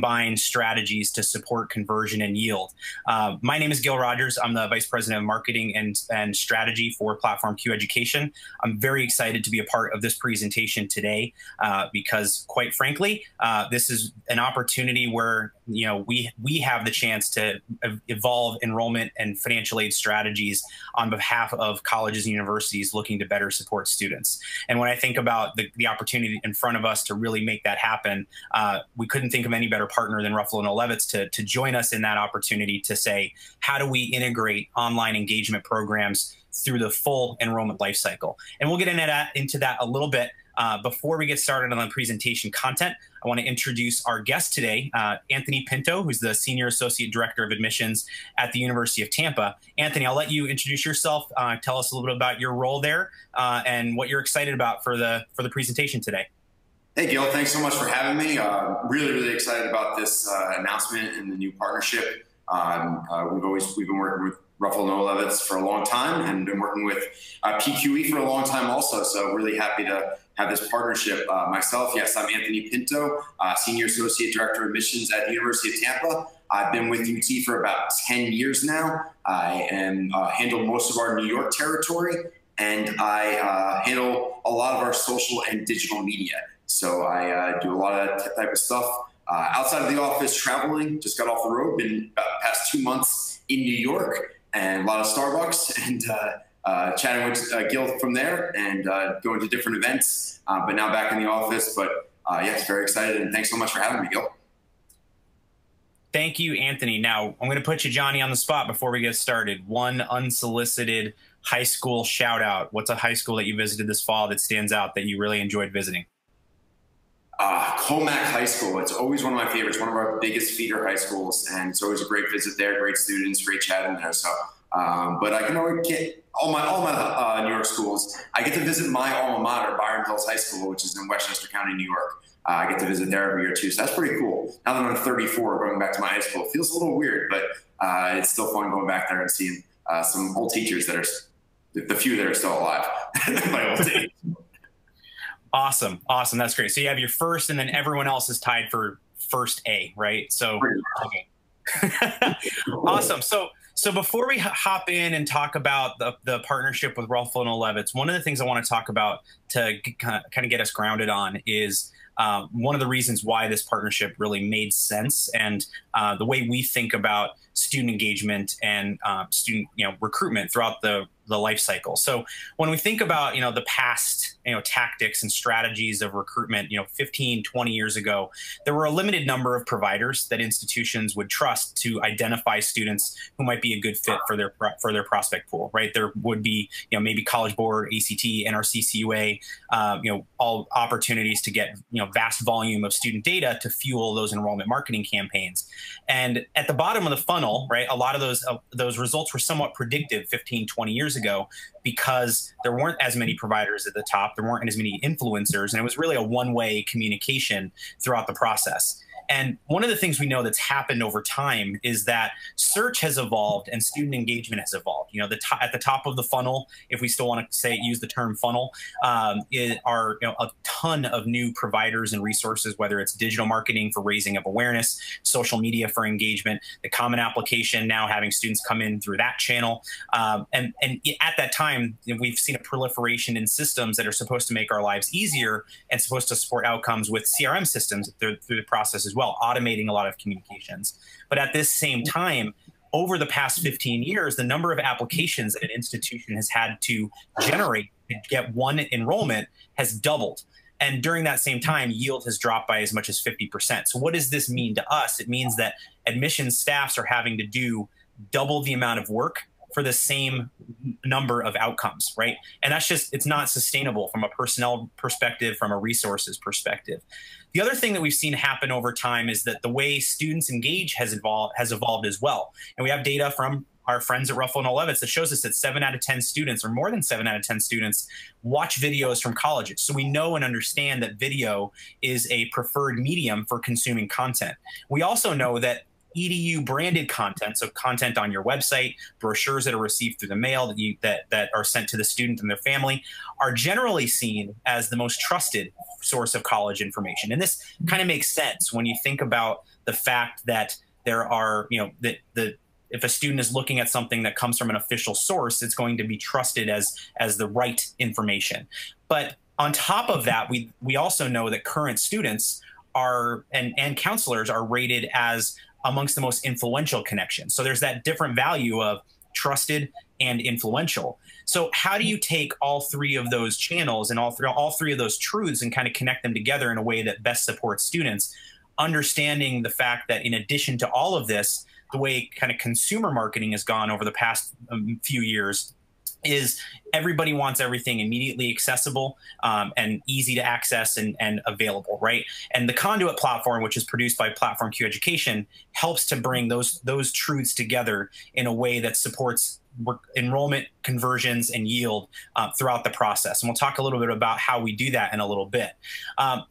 combine strategies to support conversion and yield. My name is Gil Rogers. I'm the Vice President of Marketing and Strategy for Platform Q Education. I'm very excited to be a part of this presentation today because, quite frankly, this is an opportunity where we have the chance to evolve enrollment and financial aid strategies on behalf of colleges and universities looking to better support students. And when I think about the opportunity in front of us to really make that happen, we couldn't think of any better partner than Ruffalo & Levitz to join us in that opportunity to say, how do we integrate online engagement programs through the full enrollment lifecycle? And we'll get into that a little bit. Before we get started on the presentation content, I want to introduce our guest today, Anthony Pinto, who's the Senior Associate Director of Admissions at the University of Tampa. Anthony, I'll let you introduce yourself, tell us a little bit about your role there and what you're excited about for the presentation today. Hey, Gil, thanks so much for having me. Really excited about this announcement and the new partnership. We've been working with Ruffalo & Levitz for a long time and been working with PQE for a long time also. So really happy to have this partnership. Myself, yes, I'm Anthony Pinto, Senior Associate Director of Admissions at the University of Tampa. I've been with UT for about 10 years now. I handle most of our New York territory, and I handle a lot of our social and digital media. So I do a lot of that type of stuff. Outside of the office, traveling, just got off the road, been about the past 2 months in New York, and a lot of Starbucks, and chatting with Gil from there, and going to different events, but now back in the office. But yes, very excited, and thanks so much for having me, Gil. Thank you, Anthony. Now, I'm going to put you, Johnny, on the spot before we get started. One unsolicited high school shout out. What's a high school that you visited this fall that stands out that you really enjoyed visiting? Comac High School. It's always one of my favorites, one of our biggest feeder high schools, and it's always a great visit there, great students, great chatting there. So, but I can always get all my New York schools. I get to visit my alma mater, Byron Hills High School, which is in Westchester County, New York. I get to visit there every year too, so that's pretty cool. Now that I'm 34, going back to my high school, it feels a little weird, but it's still fun going back there and seeing some old teachers that are the few that are still alive. My old team. Awesome. That's great. So you have your first, and then everyone else is tied for first A, right? So, okay. Awesome. So before we hop in and talk about the partnership with Ruffalo & Levitz, one of the things I want to talk about to kind of get us grounded on is one of the reasons why this partnership really made sense, and the way we think about student engagement and student recruitment throughout the life cycle. So when we think about the past tactics and strategies of recruitment 15, 20 years ago, there were a limited number of providers that institutions would trust to identify students who might be a good fit for their prospect pool, right? There would be maybe College Board, ACT, NRCCUA, all opportunities to get vast volume of student data to fuel those enrollment marketing campaigns. And at the bottom of the funnel, right, a lot of those results were somewhat predictive 15, 20 years ago, because there weren't as many providers at the top, there weren't as many influencers, and it was really a one-way communication throughout the process. And one of the things we know that's happened over time is that search has evolved and student engagement has evolved. At the top of the funnel, if we still want to use the term funnel, are a ton of new providers and resources, whether it's digital marketing for raising up awareness, social media for engagement, the Common Application now having students come in through that channel. And at that time, we've seen a proliferation in systems that are supposed to make our lives easier and supposed to support outcomes with CRM systems through the process as well, automating a lot of communications. But at this same time, over the past 15 years, the number of applications that an institution has had to generate to get one enrollment has doubled. And during that same time, yield has dropped by as much as 50%. So what does this mean to us? It means that admissions staffs are having to do double the amount of work for the same number of outcomes, right? And that's just, it's not sustainable from a personnel perspective, from a resources perspective. The other thing that we've seen happen over time is that the way students engage has evolved as well. And we have data from our friends at Ruffalo & Levitz that shows us that 7 out of 10 students, or more than 7 out of 10 students, watch videos from colleges. So we know and understand that video is a preferred medium for consuming content. We also know that EDU branded content, so content on your website, brochures that are received through the mail that are sent to the student and their family, are generally seen as the most trusted source of college information. And this kind of makes sense when you think about the fact that there are, if a student is looking at something that comes from an official source, it's going to be trusted as the right information. But on top of that, we also know that current students are and counselors are rated as amongst the most influential connections. So there's that different value of trusted and influential. So how do you take all three of those channels and all three of those truths and kind of connect them together in a way that best supports students, understanding the fact that in addition to all of this, the way kind of consumer marketing has gone over the past few years is everybody wants everything immediately accessible and easy to access and available, right? And the Conduit platform, which is produced by Platform Q Education, helps to bring those truths together in a way that supports enrollment, conversions, and yield throughout the process. And we'll talk a little bit about how we do that in a little bit.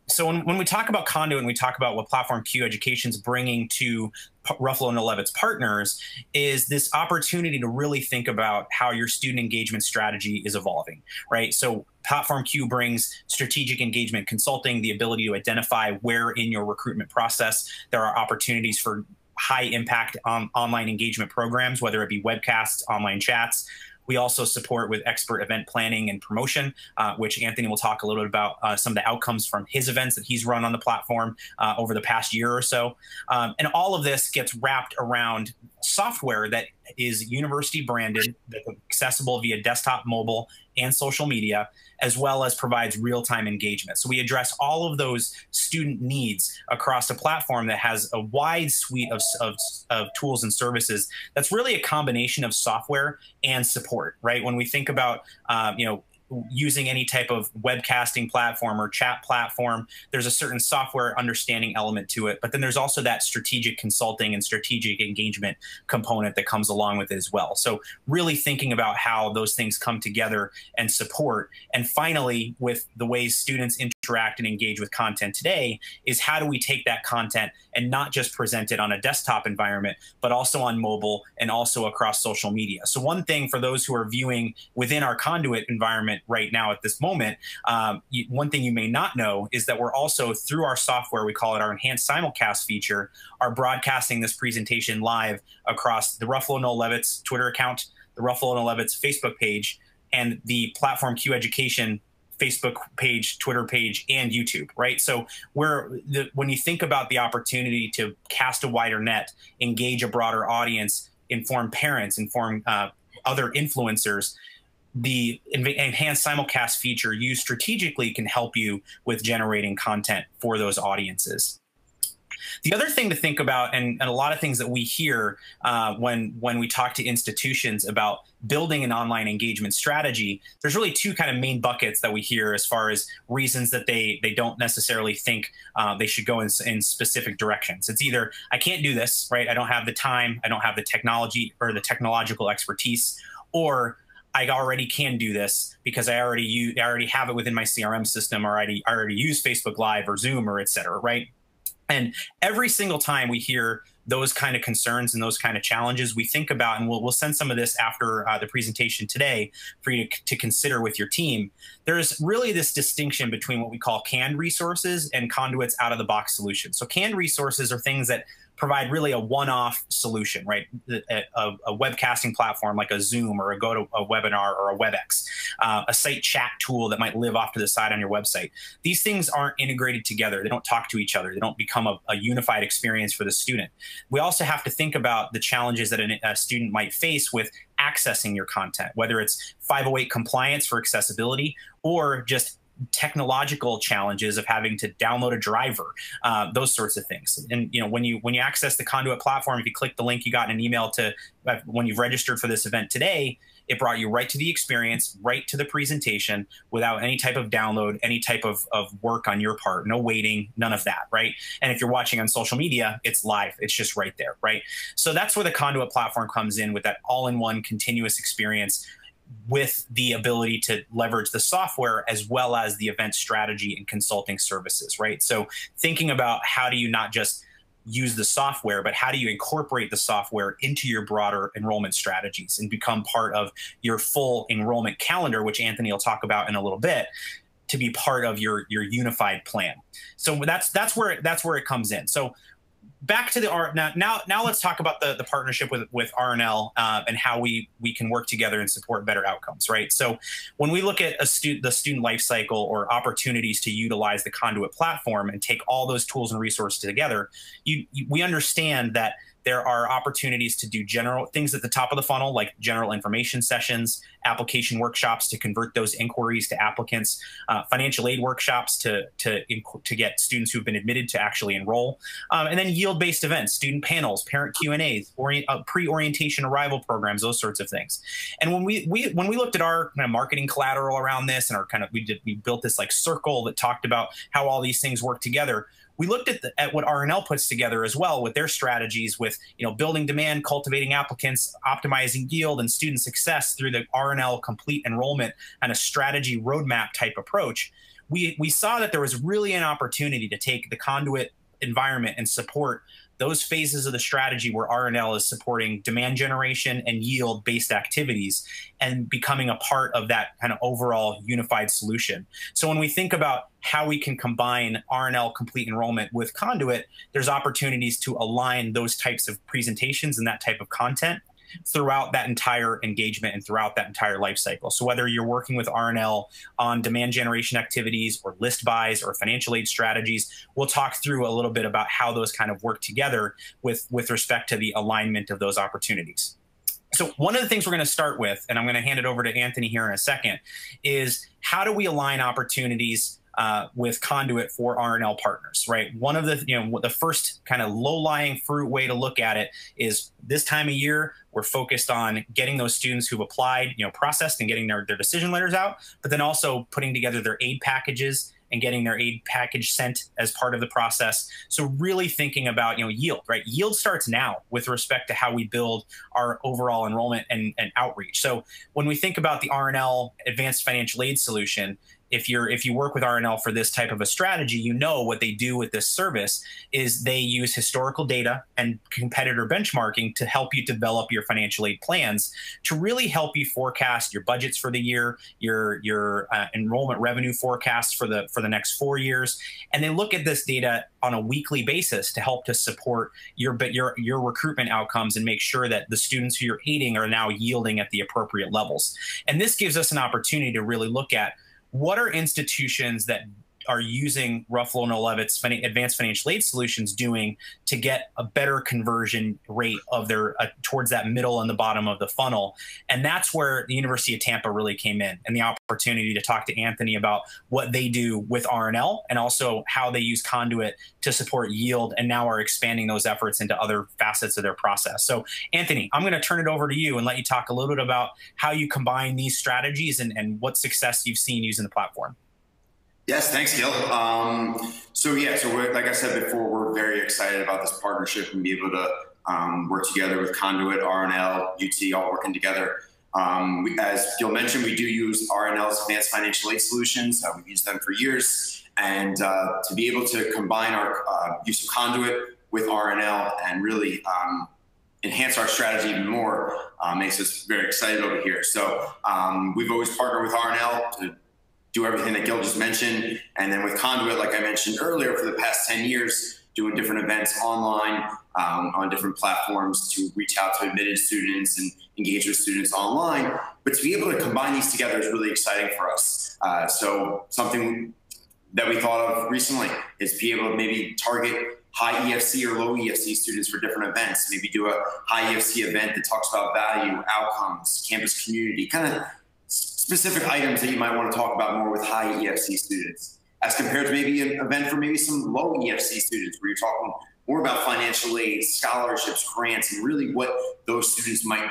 So when we talk about Conduit and we talk about what Platform Q Education is bringing to Ruffalo Noel Levitt's partners, is this opportunity to really think about how your student engagement strategy is evolving, right? So Platform Q brings strategic engagement consulting, the ability to identify where in your recruitment process there are opportunities for high impact online engagement programs, whether it be webcasts, online chats. We also support with expert event planning and promotion, which Anthony will talk a little bit about some of the outcomes from his events that he's run on the platform over the past year or so. And all of this gets wrapped around software that is university branded, that's accessible via desktop, mobile, and social media, as well as provides real-time engagement. So we address all of those student needs across a platform that has a wide suite of tools and services. That's really a combination of software and support, right? When we think about, using any type of webcasting platform or chat platform, there's a certain software understanding element to it, but then there's also that strategic consulting and strategic engagement component that comes along with it as well. So really thinking about how those things come together and support. And finally, with the ways students interact and engage with content today, is how do we take that content and not just present it on a desktop environment, but also on mobile and also across social media. So one thing for those who are viewing within our Conduit environment right now at this moment, one thing you may not know is that we're also, through our software, we call it our enhanced simulcast feature, are broadcasting this presentation live across the Ruffalo Noel Levitt's Twitter account, the Ruffalo Noel Levitt's Facebook page, and the Platform Q Education Facebook page, Twitter page, and YouTube, right? So when you think about the opportunity to cast a wider net, engage a broader audience, inform parents, inform other influencers, the enhanced simulcast feature used strategically can help you with generating content for those audiences. The other thing to think about, and a lot of things that we hear when we talk to institutions about building an online engagement strategy, there's really two kind of main buckets that we hear as far as reasons that they don't necessarily think they should go in specific directions. It's either, I can't do this, right? I don't have the time, I don't have the technology or the technological expertise, or I already can do this because I already have it within my CRM system, or I already use Facebook Live or Zoom or et cetera, right? And every single time we hear those kind of concerns and those kind of challenges, we think about, and we'll send some of this after the presentation today for you to consider with your team. There's really this distinction between what we call canned resources and Conduit's out-of-the-box solutions. So canned resources are things that provide really a one-off solution, right? A webcasting platform like a Zoom or a GoToWebinar or a WebEx, a site chat tool that might live off to the side on your website. These things aren't integrated together. They don't talk to each other. They don't become a unified experience for the student. We also have to think about the challenges that a student might face with accessing your content, whether it's 508 compliance for accessibility or just technological challenges of having to download a driver, those sorts of things. And when you access the Conduit platform, if you click the link you got in an email to when you've registered for this event today, it brought you right to the experience, right to the presentation, without any type of download, any type of work on your part, no waiting, none of that, right? And if you're watching on social media, it's live, it's just right there, right? So that's where the Conduit platform comes in, with that all-in-one continuous experience, with the ability to leverage the software as well as the event strategy and consulting services, right? So thinking about how do you not just use the software, but how do you incorporate the software into your broader enrollment strategies and become part of your full enrollment calendar, which Anthony will talk about in a little bit, to be part of your unified plan. So that's where it comes in. So back to the now let's talk about the partnership with RNL and how we can work together and support better outcomes, right? So when we look at the student life cycle or opportunities to utilize the Conduit platform and take all those tools and resources together, we understand that there are opportunities to do general things at the top of the funnel, like general information sessions, application workshops to convert those inquiries to applicants, financial aid workshops to get students who've been admitted to actually enroll, and then yield-based events, student panels, parent Q&As, pre-orientation arrival programs, those sorts of things. And when we looked at our kind of marketing collateral around this and we built this like circle that talked about how all these things work together. We looked at what RNL puts together as well with their strategies with, building demand, cultivating applicants, optimizing yield and student success through the RNL complete enrollment and a strategy roadmap type approach. We saw that there was really an opportunity to take the Conduit environment and support those phases of the strategy where RNL is supporting demand generation and yield-based activities and becoming a part of that kind of overall unified solution. So when we think about how we can combine RNL complete enrollment with Conduit, there's opportunities to align those types of presentations and that type of content throughout that entire engagement and throughout that entire life cycle. So whether you're working with RNL on demand generation activities or list buys or financial aid strategies, we'll talk through a little bit about how those kind of work together with respect to the alignment of those opportunities. So one of the things we're going to start with, and I'm going to hand it over to Anthony here in a second, is how do we align opportunities with Conduit for RNL partners, right? One of the, the first kind of low-lying fruit way to look at it is this time of year, we're focused on getting those students who've applied, processed and getting their decision letters out, but then also putting together their aid packages and getting their aid package sent as part of the process. So really thinking about, yield, right? Yield starts now with respect to how we build our overall enrollment and outreach. So when we think about the RNL Advanced Financial Aid Solution, if you work with RNL for this type of a strategy, what they do with this service is they use historical data and competitor benchmarking to help you develop your financial aid plans to really help you forecast your budgets for the year, your enrollment revenue forecasts for the next 4 years, and they look at this data on a weekly basis to help to support your recruitment outcomes and make sure that the students who you're aiding are now yielding at the appropriate levels. And this gives us an opportunity to really look at what are institutions that are using Ruffalo Noel Levitt's advanced financial aid solutions doing to get a better conversion rate of their towards that middle and the bottom of the funnel. And that's where the University of Tampa really came in, and the opportunity to talk to Anthony about what they do with RNL and also how they use Conduit to support yield, and now are expanding those efforts into other facets of their process. So Anthony, I'm going to turn it over to you and let you talk a little bit about how you combine these strategies and what success you've seen using the platform. Yes, thanks, Gil. So like I said before, we're very excited about this partnership and be able to work together with Conduit, RNL, UT, all working together. As Gil mentioned, we do use RNL's Advanced Financial Aid Solutions. We've used them for years. And to be able to combine our use of Conduit with RNL and really enhance our strategy even more makes us very excited over here. So we've always partnered with RNL to do everything that Gil just mentioned. And then with Conduit, like I mentioned earlier, for the past 10 years, doing different events online on different platforms to reach out to admitted students and engage with students online. But to be able to combine these together is really exciting for us. So something that we thought of recently is be able to maybe target high EFC or low EFC students for different events. Maybe do a high EFC event that talks about value, outcomes, campus community, kind of specific items that you might want to talk about more with high EFC students, as compared to maybe an event for maybe some low EFC students where you're talking more about financial aid, scholarships, grants, and really what those students might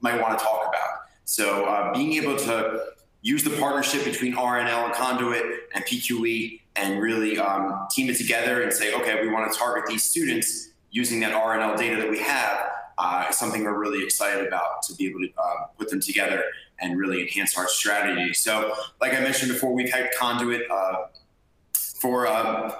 want to talk about. So being able to use the partnership between RNL and Conduit and PQE and really team it together and say, okay, we want to target these students using that RNL data that we have is something we're really excited about, to be able to put them together and really enhance our strategy. So like I mentioned before, we've had Conduit for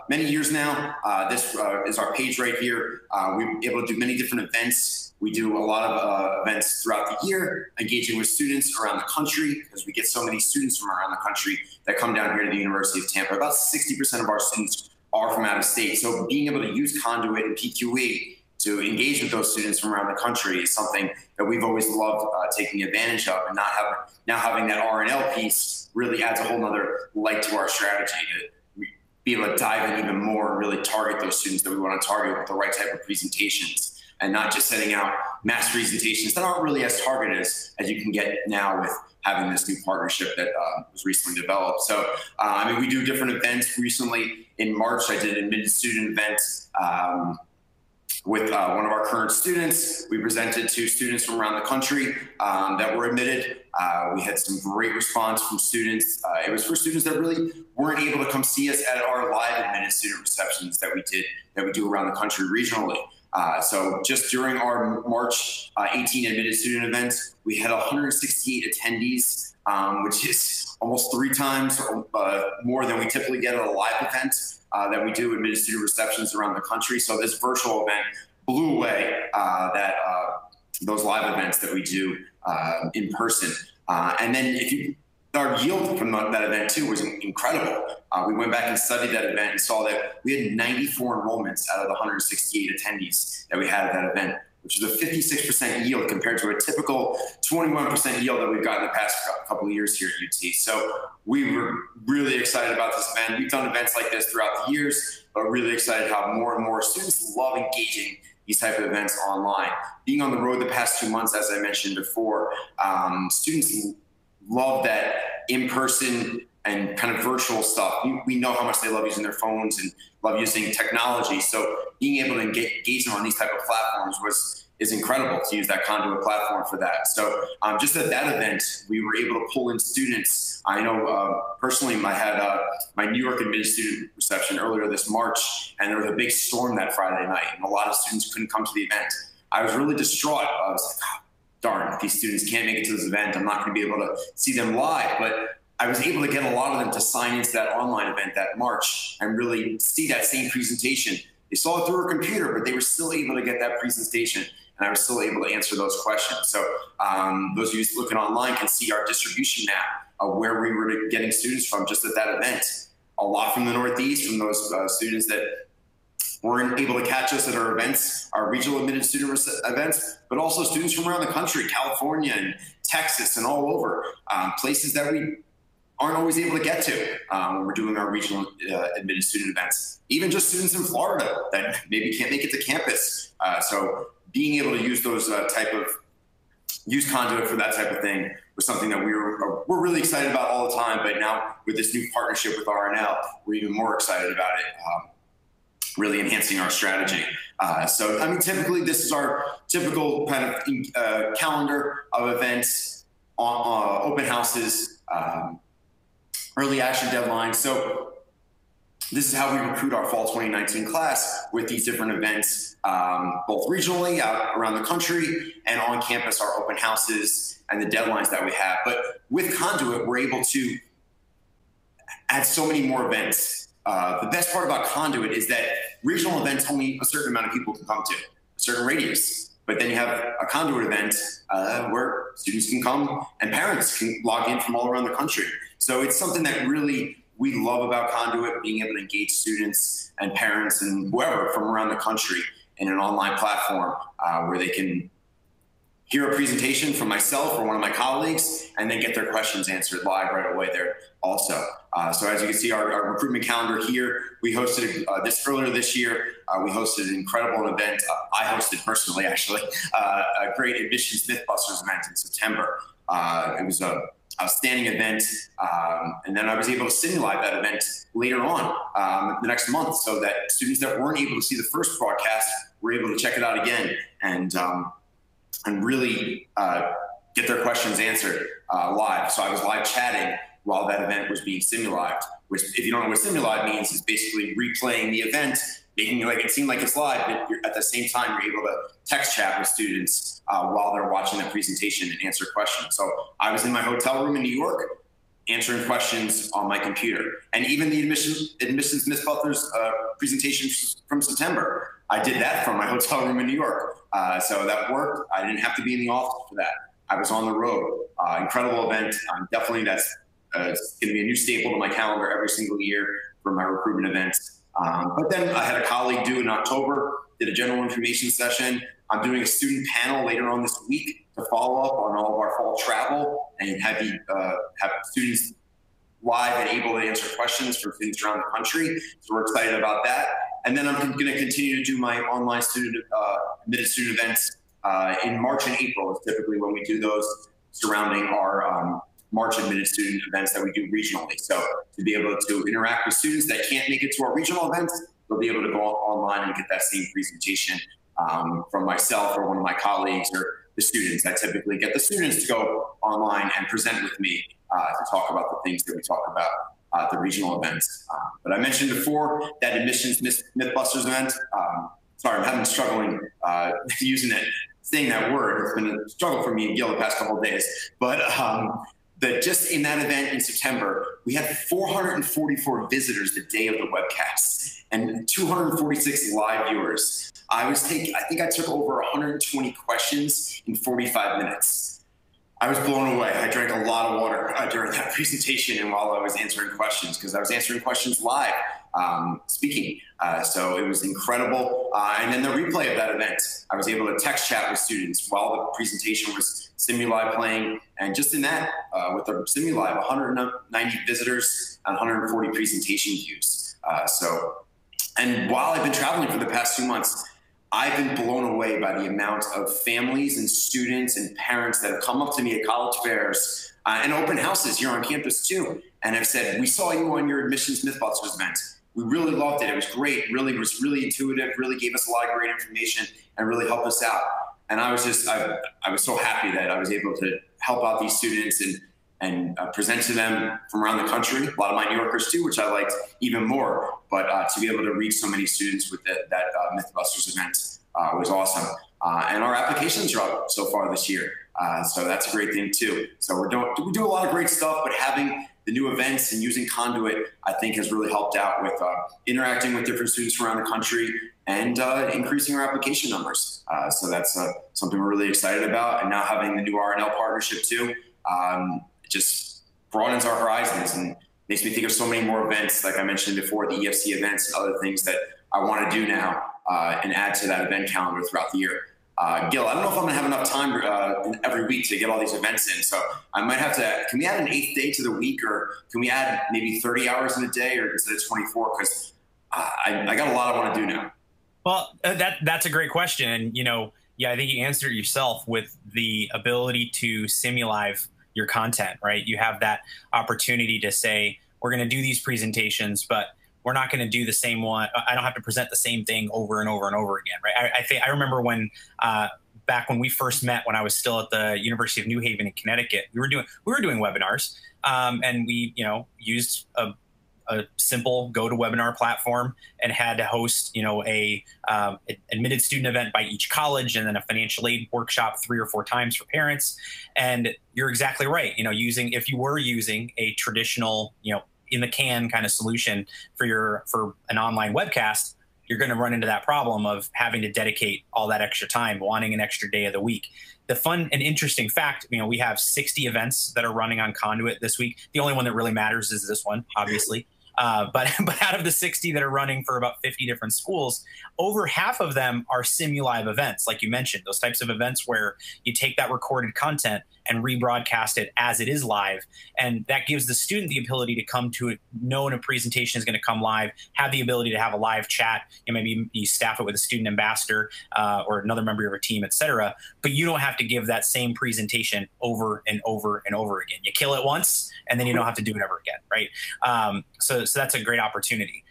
many years now. This is our page right here. We're able to do many different events. We do a lot of events throughout the year, engaging with students around the country, because we get so many students from around the country that come down here to the University of Tampa. About 60% of our students are from out of state. So being able to use Conduit and PQE to engage with those students from around the country is something that we've always loved taking advantage of, and now having that R&L piece really adds a whole nother light to our strategy to be able to dive in even more and really target those students that we want to target with the right type of presentations, and not just setting out mass presentations that aren't really as targeted as you can get now with having this new partnership that was recently developed. So, I mean, we do different events. Recently in March, I did an admitted student event with one of our current students. We presented to students from around the country that were admitted. We had some great response from students. It was for students that really weren't able to come see us at our live admitted student receptions that we do around the country regionally. So just during our March 18 admitted student events, we had 168 attendees, which is almost 3 times more than we typically get at a live event that we do admitted student receptions around the country. So this virtual event blew away those live events that we do in person. And then our yield from that event too was incredible. We went back and studied that event and saw that we had 94 enrollments out of the 168 attendees that we had at that event, which is a 56% yield compared to a typical 21% yield that we've got in the past couple of years here at UT. So we were really excited about this event. We've done events like this throughout the years, but really excited how more and more students love engaging these type of events online. Being on the road the past 2 months, as I mentioned before, students love that in-person and kind of virtual stuff. We know how much they love using their phones and love using technology. So being able to engage them on these type of platforms is incredible, to use that Conduit platform for that. So just at that event, we were able to pull in students. I know personally, I had my New York admitted student reception earlier this March, and there was a big storm that Friday night, and a lot of students couldn't come to the event. I was really distraught. I was like, oh, darn, these students can't make it to this event. I'm not going to be able to see them live. But I was able to get a lot of them to sign into that online event that March and really see that same presentation. They saw it through a computer, but they were still able to get that presentation, and I was still able to answer those questions. So those of you looking online can see our distribution map of where we were getting students from just at that event. A lot from the Northeast, from those students that weren't able to catch us at our events, our regional admitted student events, but also students from around the country, California and Texas and all over, places that we aren't always able to get to when we're doing our regional admitted student events. Even just students in Florida that maybe can't make it to campus. So being able to use those use Conduit for that type of thing was something that we're really excited about all the time. But now with this new partnership with R&L, we're even more excited about it, really enhancing our strategy. So, I mean, typically this is our typical kind of calendar of events, open houses, early action deadlines. So this is how we recruit our fall 2019 class, with these different events, both regionally out around the country and on campus, our open houses and the deadlines that we have. But with Conduit, we're able to add so many more events. The best part about Conduit is that regional events, only a certain amount of people can come to, a certain radius. But then you have a Conduit event where students can come and parents can log in from all around the country. So it's something that really we love about Conduit, being able to engage students and parents and whoever from around the country in an online platform where they can hear a presentation from myself or one of my colleagues and then get their questions answered live right away there also. So as you can see, our recruitment calendar here, we hosted earlier this year, we hosted an incredible event. I hosted personally, actually, a great admissions Mythbusters event in September. It was a outstanding event, and then I was able to SemiLive that event later on the next month, so that students that weren't able to see the first broadcast were able to check it out again and really get their questions answered live. So I was live chatting while that event was being SemiLived, which, if you don't know what SemiLive means, is basically replaying the event, making it like it seem like it's live, but at the same time, you're able to text chat with students while they're watching the presentation and answer questions. So I was in my hotel room in New York answering questions on my computer. And even the admissions Mythbusters presentation from September, I did that from my hotel room in New York. So that worked. I didn't have to be in the office for that. I was on the road. Incredible event. Definitely that's going to be a new staple to my calendar every single year for my recruitment events. But then I had a colleague do in October, did a general information session. I'm doing a student panel later on this week to follow up on all of our fall travel and have students live and able to answer questions from students around the country. So we're excited about that. And then I'm going to continue to do my online admitted student events in March and April is typically when we do those surrounding our March admitted student events that we do regionally. So to be able to interact with students that can't make it to our regional events, they'll be able to go online and get that same presentation from myself or one of my colleagues or the students. I typically get the students to go online and present with me to talk about the things that we talk about at the regional events. But I mentioned before that admissions Mythbusters event. Sorry, I'm having struggling saying that word. It's been a struggle for me and Gil the past couple of days. But just in that event in September, we had 444 visitors the day of the webcast and 246 live viewers. I think I took over 120 questions in 45 minutes. I was blown away. I drank a lot of water during that presentation and while I was answering questions, because I was answering questions live, speaking. So it was incredible. And then the replay of that event, I was able to text chat with students while the presentation was SemiLive playing. And just in that, with the SemiLive, 190 visitors and 140 presentation views. And while I've been traveling for the past 2 months, I've been blown away by the amount of families and students and parents that have come up to me at college fairs and open houses here on campus too, and have said, "We saw you on your Admissions Mythbusters event. We really loved it. It was great. It was really intuitive, really gave us a lot of great information and really helped us out." And I was so happy that I was able to help out these students and present to them from around the country. A lot of my New Yorkers too, which I liked even more. But to be able to reach so many students with that Mythbusters event was awesome. And our applications are up so far this year. So that's a great thing too. So we do a lot of great stuff, but having the new events and using Conduit, I think has really helped out with interacting with different students around the country and increasing our application numbers. So that's something we're really excited about. And now having the new RNL partnership too, it just broadens our horizons and makes me think of so many more events, like I mentioned before, the EFC events and other things that I want to do now and add to that event calendar throughout the year. Gil, I don't know if I'm going to have enough time every week to get all these events in, so I might have to, can we add an 8th day to the week, or can we add maybe 30 hours in a day or instead of 24? Because I got a lot I want to do now. Well, that's a great question. And, yeah, I think you answered it yourself with the ability to SemiLive your content, right? You have that opportunity to say, we're going to do these presentations, but we're not going to do the same one. I don't have to present the same thing over and over and over again, right? I remember when back when we first met, when I was still at the University of New Haven in Connecticut, we were doing webinars, and we used a simple GoToWebinar platform and had to host a admitted student event by each college, and then a financial aid workshop 3 or 4 times for parents. And you're exactly right. If you were using a traditional in the can kind of solution for an online webcast, you're going to run into that problem of having to dedicate all that extra time, wanting an extra day of the week. The fun and interesting fact, we have 60 events that are running on Conduit this week. The only one that really matters is this one, obviously. But out of the 60 that are running for about 50 different schools, over half of them are SemiLive events, like you mentioned, those types of events where you take that recorded content and rebroadcast it as it is live. And that gives the student the ability to come to it, knowing a presentation is going to come live, have the ability to have a live chat, and maybe you staff it with a student ambassador or another member of your team, et cetera. But you don't have to give that same presentation over and over and over again. You kill it once, and then you don't have to do it ever again, right? So that's a great opportunity.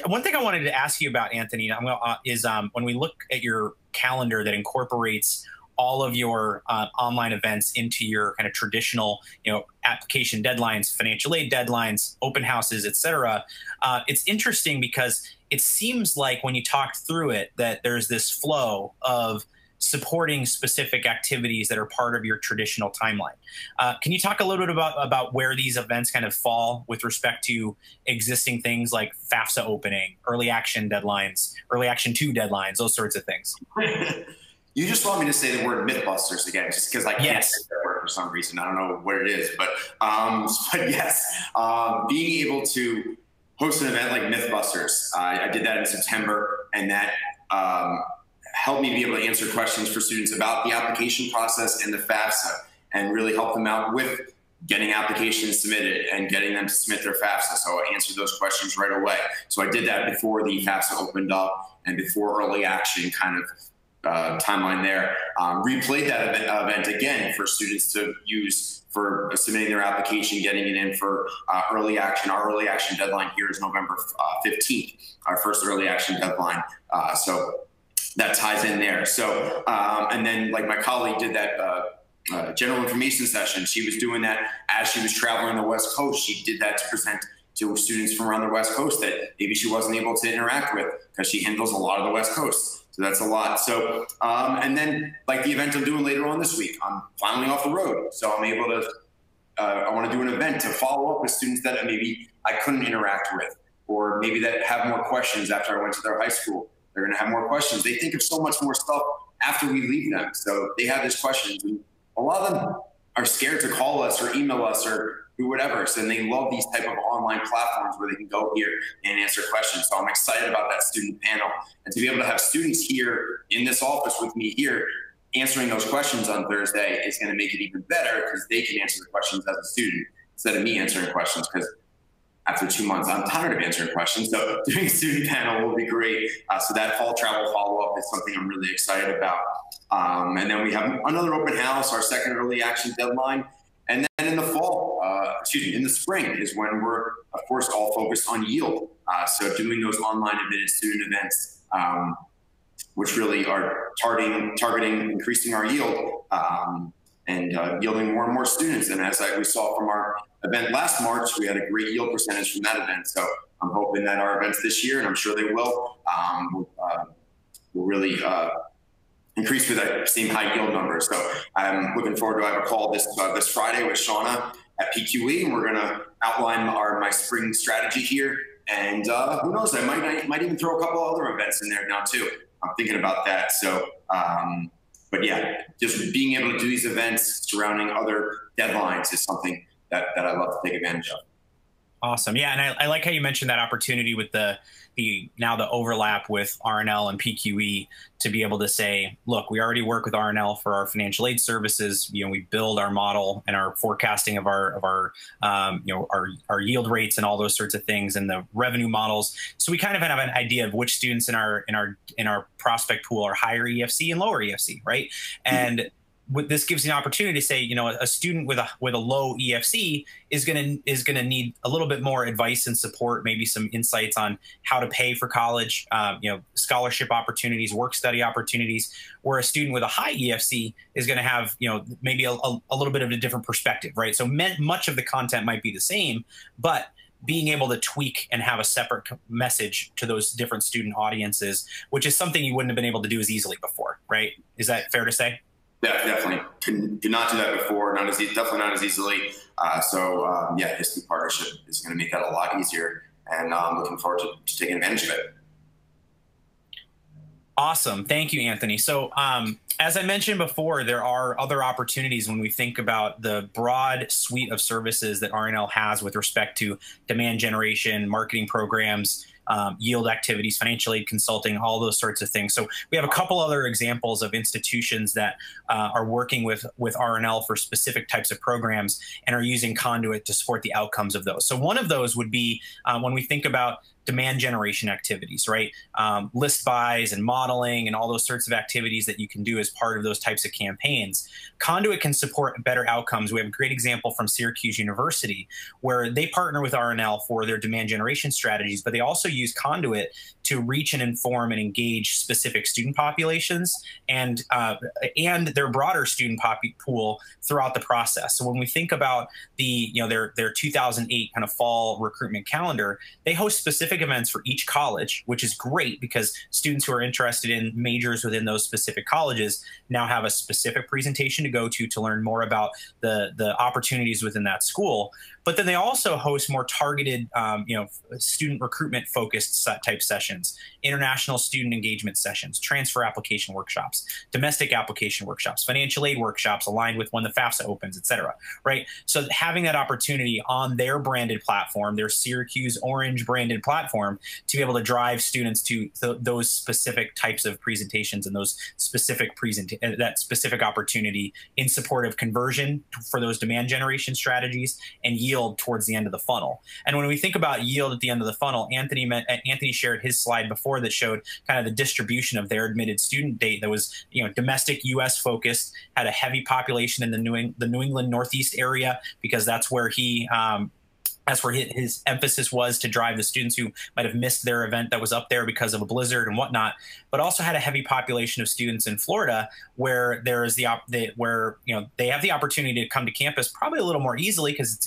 One thing I wanted to ask you about, Anthony, is when we look at your calendar that incorporates all of your online events into your kind of traditional, application deadlines, financial aid deadlines, open houses, et cetera. It's interesting because it seems like when you talk through it that there's this flow of supporting specific activities that are part of your traditional timeline. Can you talk a little bit about where these events kind of fall with respect to existing things like FAFSA opening, early action deadlines, early action 2 deadlines, those sorts of things? You just want me to say the word Mythbusters again, just because I can't say that word for some reason. I don't know what it is, but yes, being able to host an event like Mythbusters. I did that in September, and that helped me be able to answer questions for students about the application process and the FAFSA, and really help them out with getting applications submitted and getting them to submit their FAFSA. So I answered those questions right away. So I did that before the FAFSA opened up and before early action kind of timeline there. Replayed that event again for students to use for submitting their application, getting it in for early action. Our early action deadline here is November 15th, our first early action deadline. So that ties in there. So, and then like my colleague did that general information session. She was doing that as she was traveling the West Coast. She did that to present to students from around the West Coast that maybe she wasn't able to interact with because she handles a lot of the West Coast. So that's a lot. So, and then like the event I'm doing later on this week, I'm finally off the road. So I'm able to, I want to do an event to follow up with students that maybe I couldn't interact with, or maybe that have more questions after I went to their high school. They're going to have more questions. They think of so much more stuff after we leave them. So they have these questions, and a lot of them are scared to call us or email us or do whatever. So they love these type of online platforms where they can go here and answer questions. So I'm excited about that student panel, and to be able to have students here in this office with me here answering those questions on Thursday is going to make it even better, because they can answer the questions as a student instead of me answering questions, because after 2 months, I'm tired of answering questions. So doing a student panel will be great. So that fall travel follow-up is something I'm really excited about. And then we have another open house, our second early action deadline. And then in the fall, in the spring is when we're, of course, all focused on yield. So doing those online admitted student events, which really are targeting increasing our yield and yielding more and more students. And as we saw from our event last March, we had a great yield percentage from that event. So I'm hoping that our events this year, and I'm sure they will really increase with that same high yield number. So I'm looking forward to have a call this Friday with Shauna at PQE, and we're going to outline my spring strategy here. And who knows, I might even throw a couple other events in there now too. I'm thinking about that. So, but yeah, just being able to do these events surrounding other deadlines is something that I love to take advantage of. Awesome. Yeah. And I like how you mentioned that opportunity with the overlap with RNL and PQE to be able to say, look, we already work with RNL for our financial aid services. You know, we build our model and our forecasting of our yield rates and all those sorts of things, and the revenue models. So we kind of have an idea of which students in our prospect pool are higher EFC and lower EFC, right? And this gives you an opportunity to say, you know, a student with a low EFC is gonna need a little bit more advice and support, maybe some insights on how to pay for college, scholarship opportunities, work study opportunities. Where a student with a high EFC is going to have, maybe a little bit of a different perspective, right? So much of the content might be the same, but being able to tweak and have a separate message to those different student audiences, which is something you wouldn't have been able to do as easily before, right? Is that fair to say? Yeah, definitely. Did not do that before. Definitely not as easily. Yeah, this new partnership is going to make that a lot easier, and I'm looking forward to taking advantage of it. Awesome. Thank you, Anthony. So as I mentioned before, there are other opportunities when we think about the broad suite of services that RNL has with respect to demand generation, marketing programs, yield activities, financial aid consulting, all those sorts of things. So we have a couple other examples of institutions that are working with RNL for specific types of programs and are using Conduit to support the outcomes of those. So one of those would be when we think about demand generation activities, right? List buys and modeling and all those sorts of activities that you can do as part of those types of campaigns. Conduit can support better outcomes. We have a great example from Syracuse University where they partner with RNL for their demand generation strategies, but they also use Conduit to reach and inform and engage specific student populations and their broader student pool throughout the process. So when we think about their 2008 kind of fall recruitment calendar, they host specific events for each college, which is great because students who are interested in majors within those specific colleges now have a specific presentation to go to learn more about the opportunities within that school. But then they also host more targeted, student recruitment focused type sessions, international student engagement sessions, transfer application workshops, domestic application workshops, financial aid workshops aligned with when the FAFSA opens, et cetera, right? So having that opportunity on their branded platform, their Syracuse Orange branded platform, to be able to drive students to those specific types of presentations and those specific that specific opportunity in support of conversion for those demand generation strategies and yield towards the end of the funnel. And when we think about yield at the end of the funnel, Anthony shared his slide before that showed kind of the distribution of their admitted student date that was, domestic U.S. focused, had a heavy population in the New England Northeast area, because that's where his emphasis was, to drive the students who might have missed their event that was up there because of a blizzard and whatnot, but also had a heavy population of students in Florida, where there is they have the opportunity to come to campus probably a little more easily because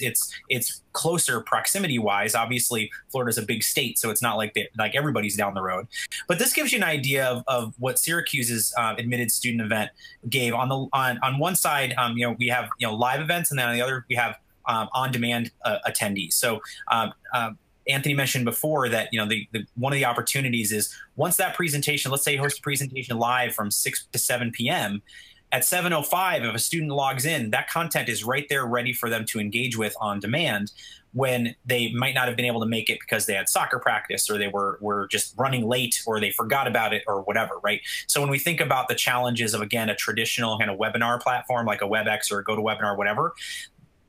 it's closer proximity wise. Obviously, Florida is a big state, so it's not like everybody's down the road. But this gives you an idea of what Syracuse's admitted student event gave. On one side, we have live events, and then on the other we have on-demand attendees. So Anthony mentioned before that one of the opportunities is, once that presentation, let's say you host a presentation live from 6 to 7 p.m., at 7:05, if a student logs in, that content is right there ready for them to engage with on demand, when they might not have been able to make it because they had soccer practice, or they were just running late, or they forgot about it, or whatever, right? So when we think about the challenges of, again, a traditional kind of webinar platform like a WebEx or a GoToWebinar, whatever,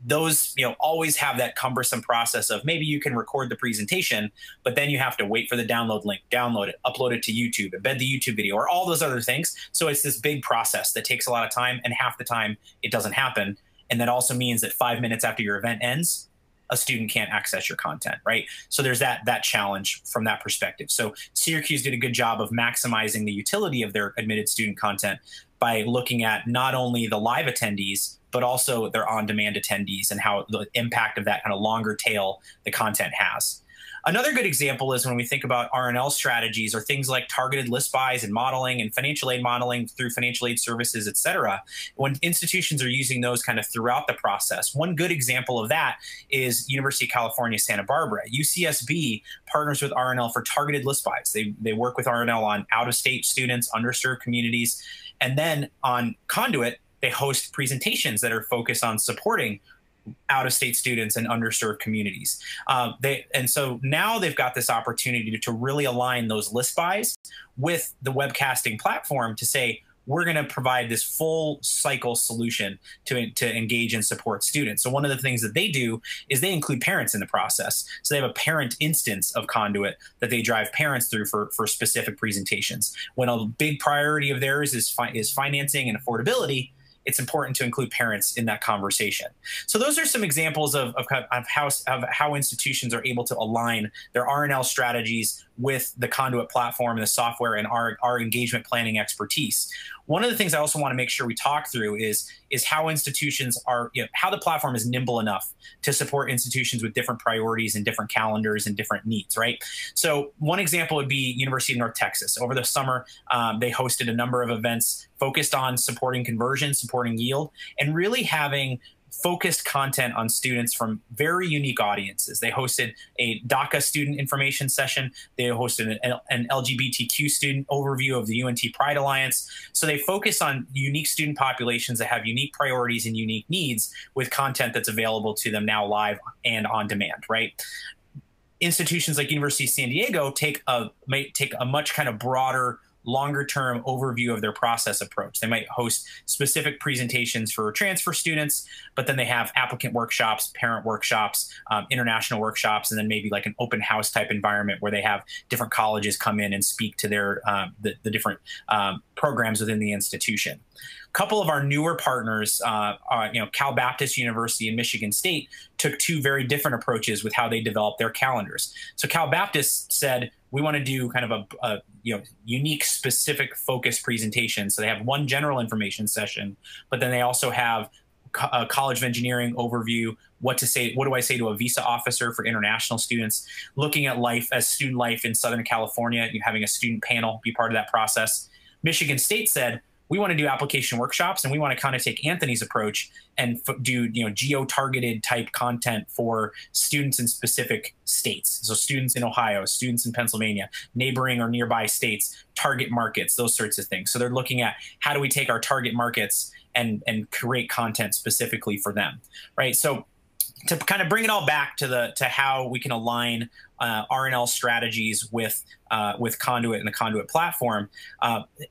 those always have that cumbersome process of, maybe you can record the presentation, but then you have to wait for the download link, download it, upload it to YouTube, embed the YouTube video, or all those other things. So it's this big process that takes a lot of time, and half the time it doesn't happen. And that also means that 5 minutes after your event ends, a student can't access your content, right? So there's that challenge from that perspective. So Syracuse did a good job of maximizing the utility of their admitted student content by looking at not only the live attendees, but also their on-demand attendees, and how the impact of that kind of longer tail the content has. Another good example is when we think about R&L strategies, or things like targeted list buys and modeling and financial aid modeling through financial aid services, et cetera. When institutions are using those kind of throughout the process, one good example of that is University of California, Santa Barbara. UCSB partners with R&L for targeted list buys. They work with R&L on out-of-state students, underserved communities. And then on Conduit, they host presentations that are focused on supporting out-of-state students and underserved communities. And so now they've got this opportunity to really align those list buys with the webcasting platform to say, we're going to provide this full cycle solution to engage and support students. So one of the things that they do is they include parents in the process. So they have a parent instance of Conduit that they drive parents through for specific presentations. When a big priority of theirs is financing and affordability, it's important to include parents in that conversation. So those are some examples of how institutions are able to align their R&L strategies with the Conduit platform and the software and our engagement planning expertise. One of the things I also want to make sure we talk through is how institutions are, how the platform is nimble enough to support institutions with different priorities and different calendars and different needs, right? So one example would be University of North Texas. Over the summer, they hosted a number of events focused on supporting conversion, supporting yield, and really having focused content on students from very unique audiences. They hosted a DACA student information session. They hosted an LGBTQ student overview of the UNT Pride Alliance. So they focus on unique student populations that have unique priorities and unique needs, with content that's available to them now live and on demand, right? Institutions like University of San Diego might take a much kind of broader, longer-term overview of their process approach. They might host specific presentations for transfer students, but then they have applicant workshops, parent workshops, international workshops, and then maybe like an open house type environment where they have different colleges come in and speak to their the different programs within the institution. A couple of our newer partners, Cal Baptist University and Michigan State, took two very different approaches with how they developed their calendars. So Cal Baptist said, we want to do kind of a unique, specific, focused presentation. So they have one general information session, but then they also have a College of Engineering overview, what do I say to a visa officer for international students, looking at life as student life in Southern California, having a student panel be part of that process. Michigan State said, we want to do application workshops, and we want to kind of take Anthony's approach and do, geo-targeted type content for students in specific states. So students in Ohio, students in Pennsylvania, neighboring or nearby states, target markets, those sorts of things. So they're looking at how do we take our target markets and create content specifically for them, right? So to kind of bring it all back to how we can align RNL strategies with Conduit and the Conduit platform,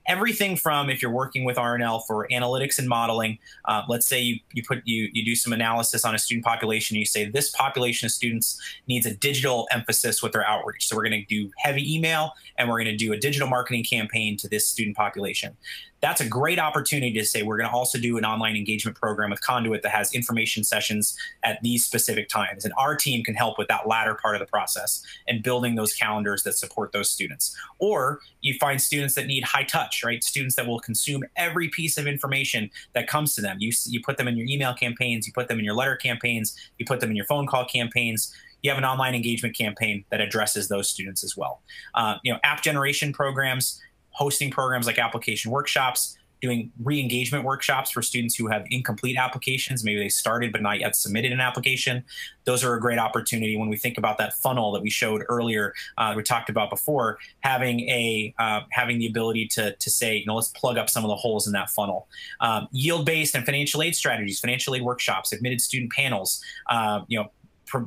everything from, if you're working with RNL for analytics and modeling, let's say you do some analysis on a student population, and you say this population of students needs a digital emphasis with their outreach. So we're going to do heavy email, and we're going to do a digital marketing campaign to this student population. That's a great opportunity to say we're going to also do an online engagement program with Conduit that has information sessions at these specific times. And our team can help with that latter part of the process and building those calendars that support those students. Or you find students that need high touch, right? Students that will consume every piece of information that comes to them. You put them in your email campaigns, you put them in your letter campaigns, you put them in your phone call campaigns. You have an online engagement campaign that addresses those students as well. App generation programs, hosting programs like application workshops, doing re-engagement workshops for students who have incomplete applications. Maybe they started but not yet submitted an application. Those are a great opportunity when we think about that funnel that we showed earlier, we talked about before, having the ability to say, let's plug up some of the holes in that funnel. Yield-based and financial aid strategies, financial aid workshops, admitted student panels,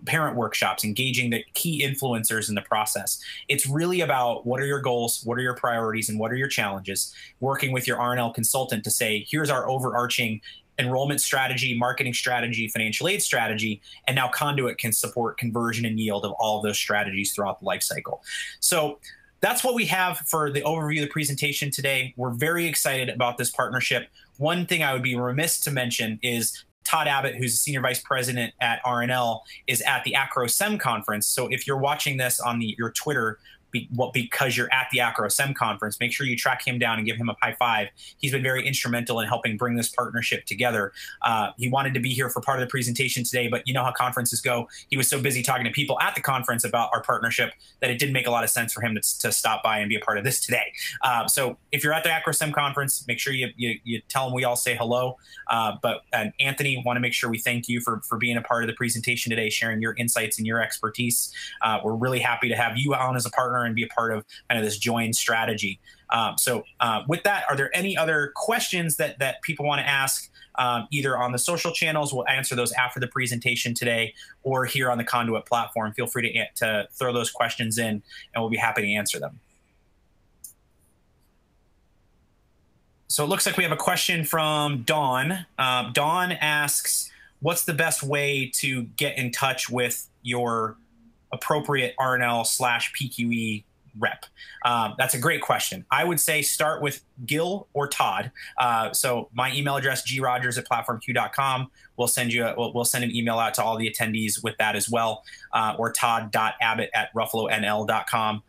parent workshops, engaging the key influencers in the process. It's really about what are your goals, what are your priorities, and what are your challenges, working with your RNL consultant to say, here's our overarching enrollment strategy, marketing strategy, financial aid strategy, and now Conduit can support conversion and yield of all of those strategies throughout the life cycle. So that's what we have for the overview of the presentation today. We're very excited about this partnership. One thing I would be remiss to mention is Todd Abbott, who's a senior vice president at RNL, is at the AcroSem conference. So if you're watching this on your Twitter, because you're at the AcroSem conference, make sure you track him down and give him a high five. He's been very instrumental in helping bring this partnership together. He wanted to be here for part of the presentation today, but you know how conferences go. He was so busy talking to people at the conference about our partnership that it didn't make a lot of sense for him to stop by and be a part of this today. So if you're at the AcroSem conference, make sure you tell him we all say hello. But Anthony, want to make sure we thank you for being a part of the presentation today, sharing your insights and your expertise. We're really happy to have you on as a partner and be a part of kind of this joint strategy. So with that, are there any other questions that people want to ask either on the social channels? We'll answer those after the presentation today, or here on the Conduit platform. Feel free to throw those questions in, and we'll be happy to answer them. So it looks like we have a question from Dawn. Dawn asks, what's the best way to get in touch with your appropriate RNL/PQE rep? That's a great question. I would say start with Gil or Todd. So my email address, grogers@platformq.com. We'll send an email out to all the attendees with that as well, or todd.abbott@ruffalonl.com.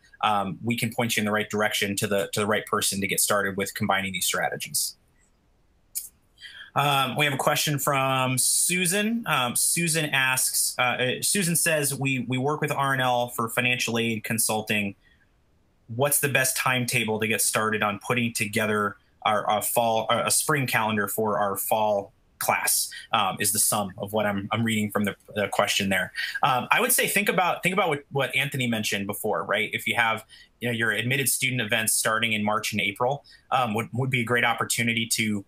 We can point you in the right direction to the right person to get started with combining these strategies. We have a question from Susan. Susan asks, Susan says, we work with RNL for financial aid consulting. What's the best timetable to get started on putting together our spring calendar for our fall class? Is the sum of what I'm reading from the question there. I would say think about what Anthony mentioned before, right? If you have your admitted student events starting in March and April, would be a great opportunity to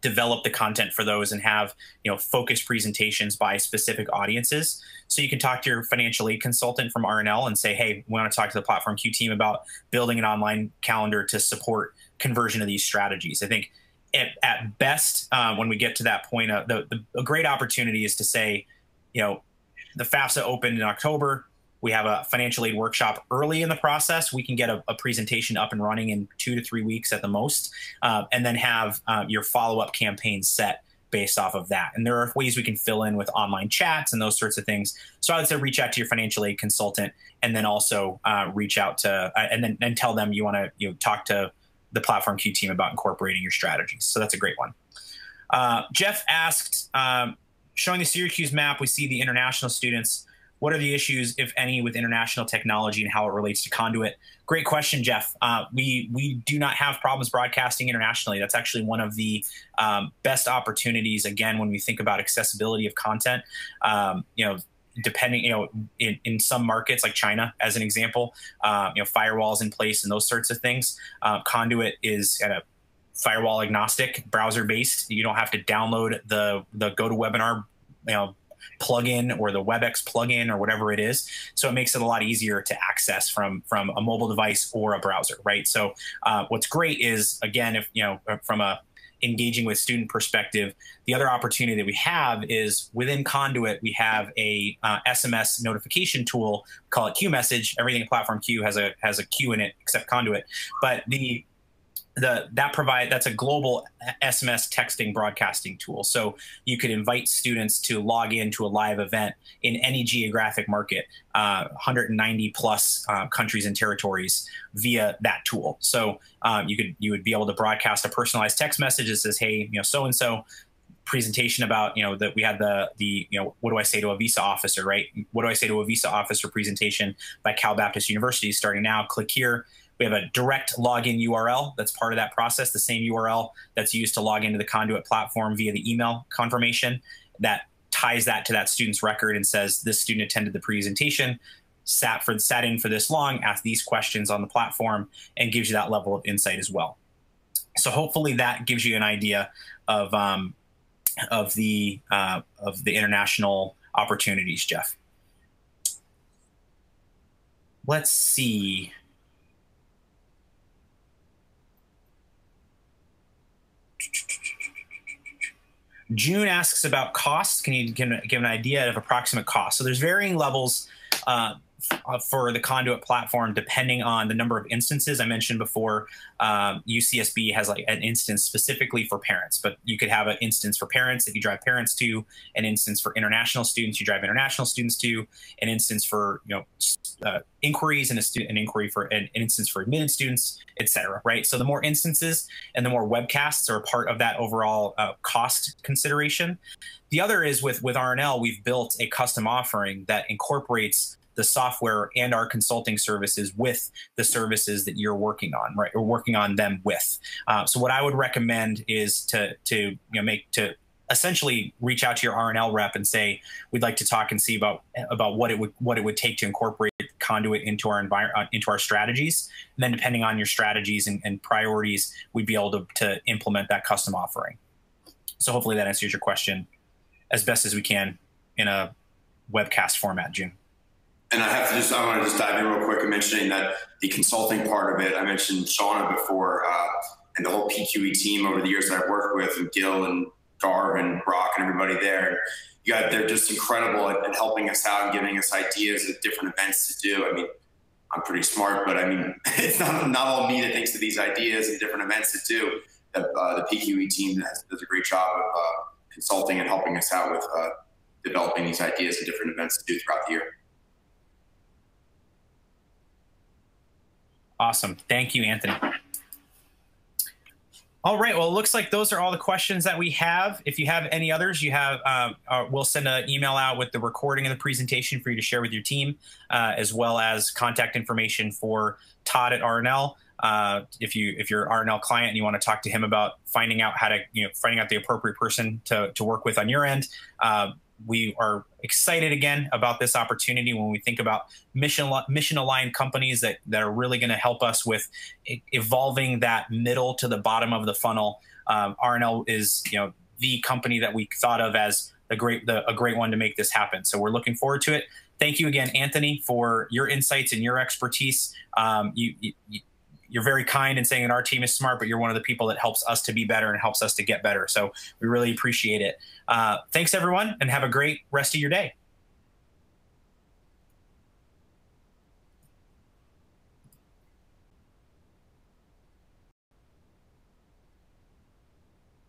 develop the content for those and have focused presentations by specific audiences. So you can talk to your financial aid consultant from RNL and say, hey, we want to talk to the Platform Q team about building an online calendar to support conversion of these strategies. I think at best, when we get to that point, a great opportunity is to say, the FAFSA opened in October. We have a financial aid workshop early in the process. We can get a presentation up and running in 2 to 3 weeks at the most, and then have your follow-up campaign set based off of that. And there are ways we can fill in with online chats and those sorts of things. So I would say reach out to your financial aid consultant, and then also reach out to and then tell them you want to talk to the Platform Q team about incorporating your strategies. So that's a great one. Jeff asked, showing the Syracuse map, we see the international students. what are the issues, if any, with international technology and how it relates to Conduit? Great question, Jeff. We do not have problems broadcasting internationally. That's actually one of the best opportunities, again, when we think about accessibility of content. Depending, in some markets like China, as an example, firewalls in place and those sorts of things. Conduit is at a firewall agnostic, browser based. You don't have to download the GoToWebinar plugin or the WebEx plugin or whatever it is. So it makes it a lot easier to access from a mobile device or a browser, right? So what's great is, again, if from a engaging with student perspective, the other opportunity that we have is within Conduit, we have a SMS notification tool, call it Q Message. Everything in Platform Q has a Q in it except Conduit, but that's a global SMS texting broadcasting tool. So you could invite students to log into a live event in any geographic market, 190 plus countries and territories via that tool. So you would be able to broadcast a personalized text message that says, hey, so-and-so presentation about, that we had the what do I say to a visa officer, right? What do I say to a visa officer presentation by Cal Baptist University starting now, click here. We have a direct login URL that's part of that process, the same URL that's used to log into the Conduit platform via the email confirmation that ties that to that student's record and says this student attended the presentation, sat in for this long, asked these questions on the platform, and gives you that level of insight as well. So hopefully that gives you an idea of the international opportunities, Jeff. Let's see. June asks about costs. Can you give an idea of approximate cost? So there's varying levels for the Conduit platform depending on the number of instances. I mentioned before, UCSB has like an instance specifically for parents, but you could have an instance for parents that you drive parents to, an instance for international students you drive international students to, an instance for inquiries, and an inquiry for an instance for admitted students, etc. Right? So the more instances and the more webcasts are part of that overall cost consideration. The other is with RNL, we've built a custom offering that incorporates the software and our consulting services with the services that you're working on, right? Or working on them with. So what I would recommend is to essentially reach out to your RNL rep and say, we'd like to talk and see about what it would take to incorporate Conduit into our strategies. And then depending on your strategies and priorities, we'd be able to implement that custom offering. So hopefully that answers your question as best as we can in a webcast format, June. And I want to just dive in real quick and mentioning that the consulting part of it, I mentioned Shauna before, and the whole PQE team over the years that I've worked with, and Gil and Garv and Brock and everybody there. They're just incredible at helping us out and giving us ideas of different events to do. I mean, I'm pretty smart, but I mean, it's not all me that thinks of these ideas and different events to do. The PQE team does a great job of consulting and helping us out with developing these ideas and different events to do throughout the year. Awesome. Thank you, Anthony. All right. Well, it looks like those are all the questions that we have. If you have any others, we'll send an email out with the recording of the presentation for you to share with your team, as well as contact information for Todd at RNL. If you're an RNL client and you want to talk to him about finding out the appropriate person to work with on your end, we are excited again about this opportunity when we think about mission-aligned companies that are really going to help us with evolving that middle to the bottom of the funnel. RNL is the company that we thought of as a great one to make this happen. So we're looking forward to it. Thank you again, Anthony, for your insights and your expertise. You're very kind in saying that our team is smart, but you're one of the people that helps us to be better and helps us to get better. So we really appreciate it. Thanks, everyone, and have a great rest of your day.